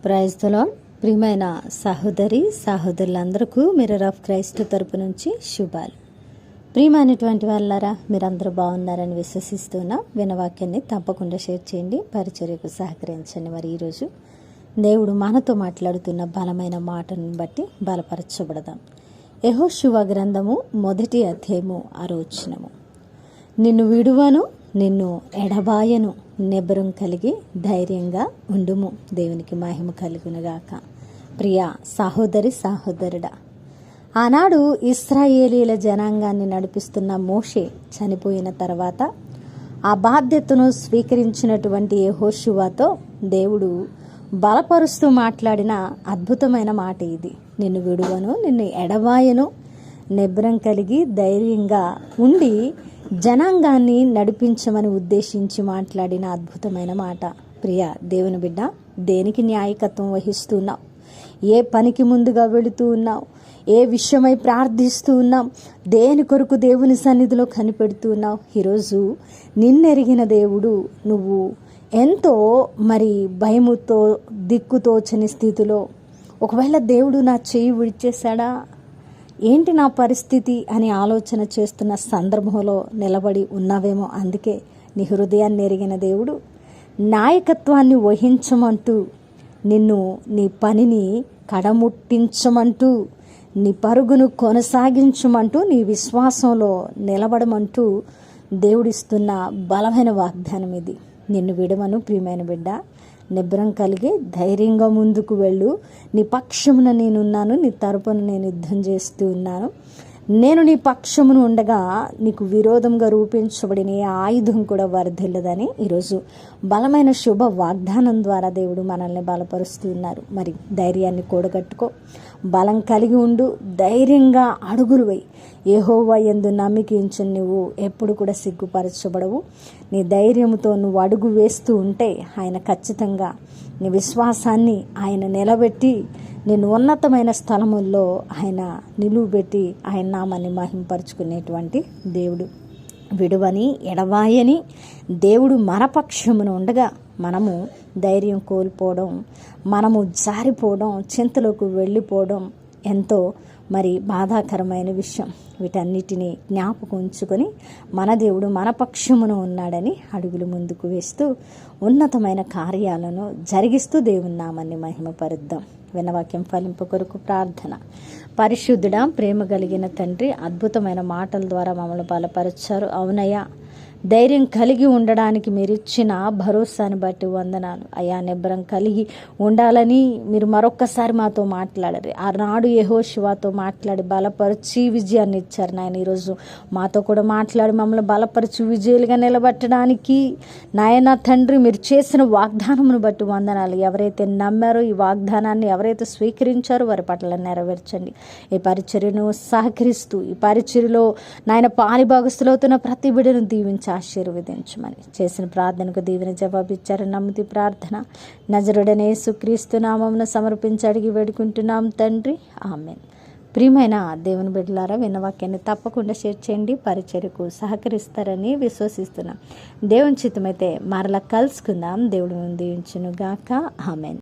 Praise the lord. ప్రియమైన సహోదరులందరికీ mirror of Christ తరపు నుంచి శుభాలు. ప్రియమైనటువంటి వాళ్ళారా, మీరందరూ బాగున్నారని విశ్వసిస్తున్నా. వినవాక్యాన్ని తప్పకుండా షేర్ చేయండి, పరిచర్యకు సహకరించండి. మరి ఈరోజు దేవుడు మనతో మాట్లాడుతున్న బలమైన మాటను బట్టి బలపరచబడదాం. యెహోషువ గ్రంథము 1వ అధ్యాయము 6వ వచనము. నిన్ను విడువను, నిన్ను ఎడబాయను, నిబ్బరం కలిగి ధైర్యంగా ఉండుము. దేవునికి మహిమ కలుగునుగాక. ప్రియ సహోదరుడా, ఆనాడు ఇశ్రాయేలీల జనాంగాన్ని నడిపిస్తున్న మోషే చనిపోయిన తర్వాత ఆ బాధ్యతను స్వీకరించినటువంటి యెహోషువతో దేవుడు బలపరుస్తూ మాట్లాడిన అద్భుతమైన మాట ఇది. నిన్ను విడువను, నిన్ను ఎడబాయను, నిబ్బరం కలిగి ధైర్యంగా ఉండి జనాంగాన్ని నడిపించమని ఉద్దేశించి మాట్లాడిన అద్భుతమైన మాట. ప్రియ దేవుని బిడ్డ, దేనికి న్యాయకత్వం వహిస్తున్నావు? ఏ పనికి ముందుగా వెళుతూ ఉన్నావు? ఏ విషయమై ప్రార్థిస్తూ ఉన్నావు? దేని కొరకు దేవుని సన్నిధిలో కనిపెడుతూ ఉన్నావు? ఈరోజు నిన్నెరిగిన దేవుడు నువ్వు ఎంతో భయముతో దిక్కుతోచని స్థితిలో, ఒకవేళ దేవుడు నా చెయ్యి విడిచేశాడా, ఏంటి నా పరిస్థితి అని ఆలోచన చేస్తున్న సందర్భంలో నిలబడి ఉన్నావేమో. అందుకే నీ హృదయాన్ని ఎరిగిన దేవుడు నాయకత్వాన్ని వహించమంటూ, నిన్ను నీ పనిని కడముట్టించమంటూ, నీ పరుగును కొనసాగించమంటూ, నీ విశ్వాసంలో నిలబడమంటూ దేవుడిస్తున్న బలమైన వాగ్దానం ఇది. నిన్ను విడవను ప్రియమైన బిడ్డ, నిబ్బరం కలిగి ధైర్యంగా ముందుకు వెళ్ళు. నీ పక్షమున నేనున్నాను, నీ తరపున నేను యుద్ధం చేస్తూ ఉన్నాను. నేను నీ పక్షమును ఉండగా నీకు విరోధంగా రూపించబడిన ఏ ఆయుధం కూడా వర్ధిల్లదని ఈరోజు బలమైన శుభ వాగ్దానం ద్వారా దేవుడు మనల్ని బలపరుస్తూ ఉన్నారు. మరి ధైర్యాన్ని కూడగట్టుకో, బలం కలిగి ఉండు, ధైర్యంగా అడుగులు వేయి. యెహోవా యందు నమ్మిక ఉంచి నువ్వు ఎప్పుడు కూడా సిగ్గుపరచబడవు. నీ ధైర్యంతో నువ్వు అడుగు వేస్తూ ఉంటే ఆయన ఖచ్చితంగా నీ విశ్వాసాన్ని ఆయన నిలబెట్టి నిన్ను ఉన్నతమైన స్థలముల్లో ఆయన నిలువబెట్టి ఆయన నామాన్ని మహింపరుచుకునేటువంటి దేవుడు. విడువని ఎడవాయని దేవుడు మన పక్షమున ఉండగా మనము ధైర్యం కోల్పోవడం, మనము జారిపోవడం, చింతలోకి వెళ్ళిపోవడం ఎంతో బాధాకరమైన విషయం. వీటన్నిటినీ జ్ఞాపకం ఉంచుకొని మన దేవుడు మన పక్షమున ఉన్నాడని అడుగులు ముందుకు వేస్తూ ఉన్నతమైన కార్యాలను జరిగిస్తూ దేవుని నామాన్ని మహిమపరుద్దాం. వినవాక్యం ఫలింపు కొరకు ప్రార్థన. పరిశుద్ధుడా, ప్రేమ కలిగిన తండ్రి, అద్భుతమైన మాటల ద్వారా మమ్మల్ని బలపరిచారు. అవునయ్యా, ధైర్యం కలిగి ఉండడానికి మీరు ఇచ్చిన భరోసాని బట్టి వందనాలు అయ్యా. నిబ్బరం కలిగి ఉండాలని మీరు మరొక్కసారి మాతో మాట్లాడారు. ఆనాడు యెహోషువతో మాట్లాడి బలపరిచి విజయాన్ని ఇచ్చారు నాయన. ఈరోజు మాతో కూడా మాట్లాడి మమ్మల్ని బలపరిచి విజయాలుగా నిలబెట్టడానికి నాయన తండ్రి మీరు చేసిన వాగ్దానమును బట్టి వందనాలు. ఎవరైతే నమ్మారో, ఈ వాగ్దానాన్ని ఎవరైతే స్వీకరించారో వారి పట్ల నెరవేర్చండి. ఈ పరిచర్యను సహకరిస్తూ ఈ పరిచర్యలో నాయన పాలిభాగస్తులవుతున్న ప్రతి బిడ్డను దీవించి ఆశీర్వదించమని చేసిన ప్రార్థనకు దీవెన జవాబిచ్చారు. నమ్మితి ప్రార్థన నజరుడనే యేసుక్రీస్తు నామమున సమర్పించి అడిగి వేడుకుంటున్నాం తండ్రి, ఆమేన్. ప్రియమైన దేవుని బిడ్డలారా, విన్నవాక్యాన్ని తప్పకుండా షేర్ చేయండి, పరిచర్యకు సహకరిస్తారని విశ్వసిస్తున్నాం. దేవుని చిత్తమైతే మరలా కలుసుకుందాం. దేవుడు దీవించును గాక. ఆమేన్.